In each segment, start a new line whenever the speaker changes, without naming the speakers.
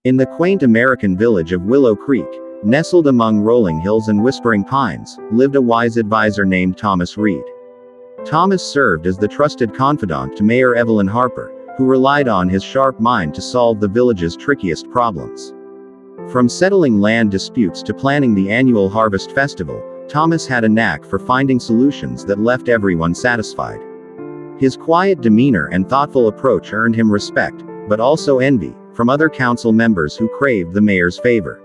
In the quaint American village of Willow Creek, nestled among rolling hills and whispering pines, lived a wise advisor named Thomas Reed. Thomas served as the trusted confidant to Mayor Evelyn Harper, who relied on his sharp mind to solve the village's trickiest problems. From settling land disputes to planning the annual harvest festival, Thomas had a knack for finding solutions that left everyone satisfied. His quiet demeanor and thoughtful approach earned him respect, but also envy, from other council members who craved the mayor's favor.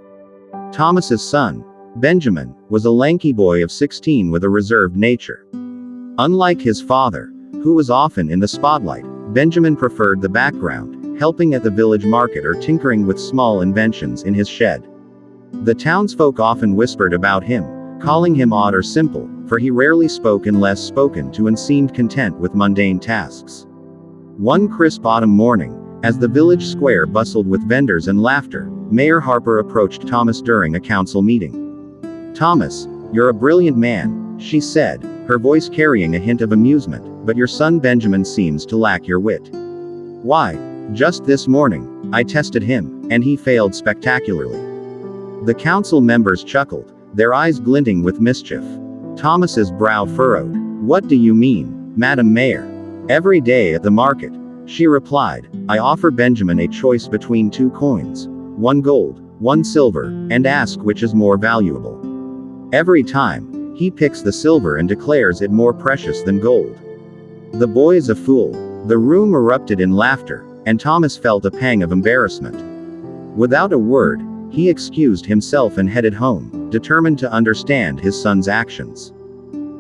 Thomas's son, Benjamin, was a lanky boy of 16 with a reserved nature. Unlike his father, who was often in the spotlight, Benjamin preferred the background, helping at the village market or tinkering with small inventions in his shed. The townsfolk often whispered about him, calling him odd or simple, for he rarely spoke unless spoken to and seemed content with mundane tasks. One crisp autumn morning, as the village square bustled with vendors and laughter, Mayor Harper approached Thomas during a council meeting. "Thomas, you're a brilliant man," she said, her voice carrying a hint of amusement, "but your son Benjamin seems to lack your wit." "Why? Just this morning, I tested him, and he failed spectacularly." The council members chuckled, their eyes glinting with mischief. Thomas's brow furrowed. "What do you mean, Madam Mayor?" "Every day at the market," she replied, "I offer Benjamin a choice between 2 coins, 1 gold, 1 silver, and ask which is more valuable. Every time, he picks the silver and declares it more precious than gold." "The boy's a fool." The room erupted in laughter, and Thomas felt a pang of embarrassment. Without a word, he excused himself and headed home, determined to understand his son's actions.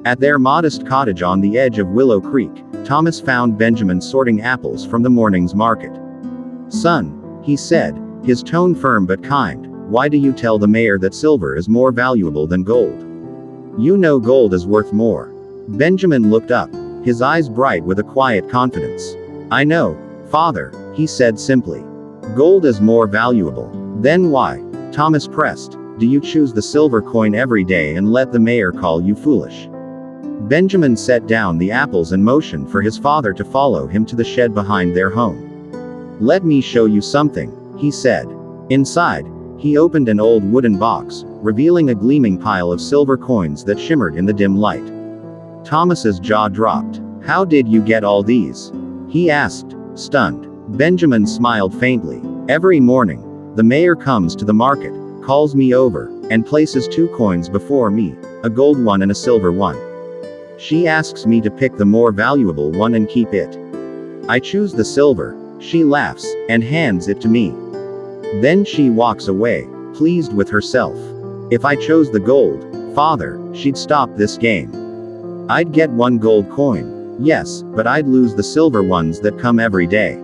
At their modest cottage on the edge of Willow Creek, Thomas found Benjamin sorting apples from the morning's market. "Son," he said, his tone firm but kind, "why do you tell the mayor that silver is more valuable than gold? You know gold is worth more." Benjamin looked up, his eyes bright with a quiet confidence. "I know, Father," he said simply. "Gold is more valuable." "Then why," Thomas pressed, "do you choose the silver coin every day and let the mayor call you foolish?" Benjamin set down the apples and motioned for his father to follow him to the shed behind their home. "Let me show you something," he said. Inside, he opened an old wooden box, revealing a gleaming pile of silver coins that shimmered in the dim light. Thomas's jaw dropped. "How did you get all these?" he asked, stunned. Benjamin smiled faintly. "Every morning, the mayor comes to the market, calls me over, and places 2 coins before me, a gold one and a silver one. She asks me to pick the more valuable one and keep it. I choose the silver," she laughs, "and hands it to me. Then she walks away, pleased with herself. If I chose the gold, Father, she'd stop this game. I'd get 1 gold coin, yes, but I'd lose the silver ones that come every day."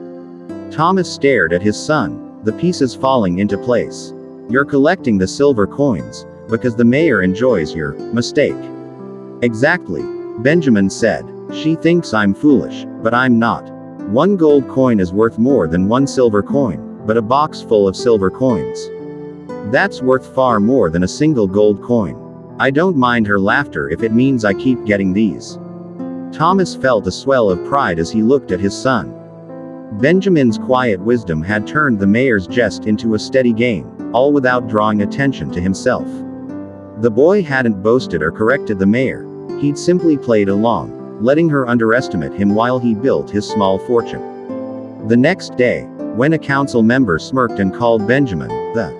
Thomas stared at his son, the pieces falling into place. "You're collecting the silver coins, because the mayor enjoys your mistake." "Exactly," Benjamin said. "She thinks I'm foolish, but I'm not. 1 gold coin is worth more than 1 silver coin, but a box full of silver coins, that's worth far more than a single gold coin. I don't mind her laughter if it means I keep getting these." Thomas felt a swell of pride as he looked at his son. Benjamin's quiet wisdom had turned the mayor's jest into a steady game, all without drawing attention to himself. The boy hadn't boasted or corrected the mayor, he'd simply played along, letting her underestimate him while he built his small fortune. The next day, when a council member smirked and called Benjamin the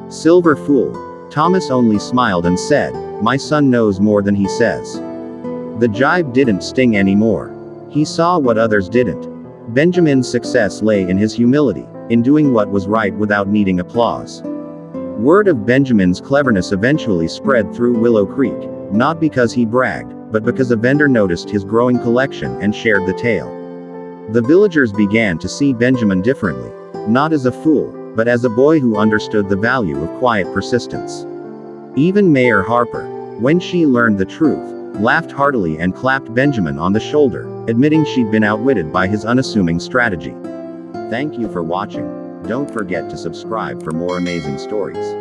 silver fool, Thomas only smiled and said, "My son knows more than he says." The jibe didn't sting anymore. He saw what others didn't. Benjamin's success lay in his humility, in doing what was right without needing applause. Word of Benjamin's cleverness eventually spread through Willow Creek, not because he bragged, but because a vendor noticed his growing collection and shared the tale. The villagers began to see Benjamin differently, not as a fool, but as a boy who understood the value of quiet persistence. Even Mayor Harper, when she learned the truth, laughed heartily and clapped Benjamin on the shoulder, admitting she'd been outwitted by his unassuming strategy. Thank you for watching. Don't forget to subscribe for more amazing stories.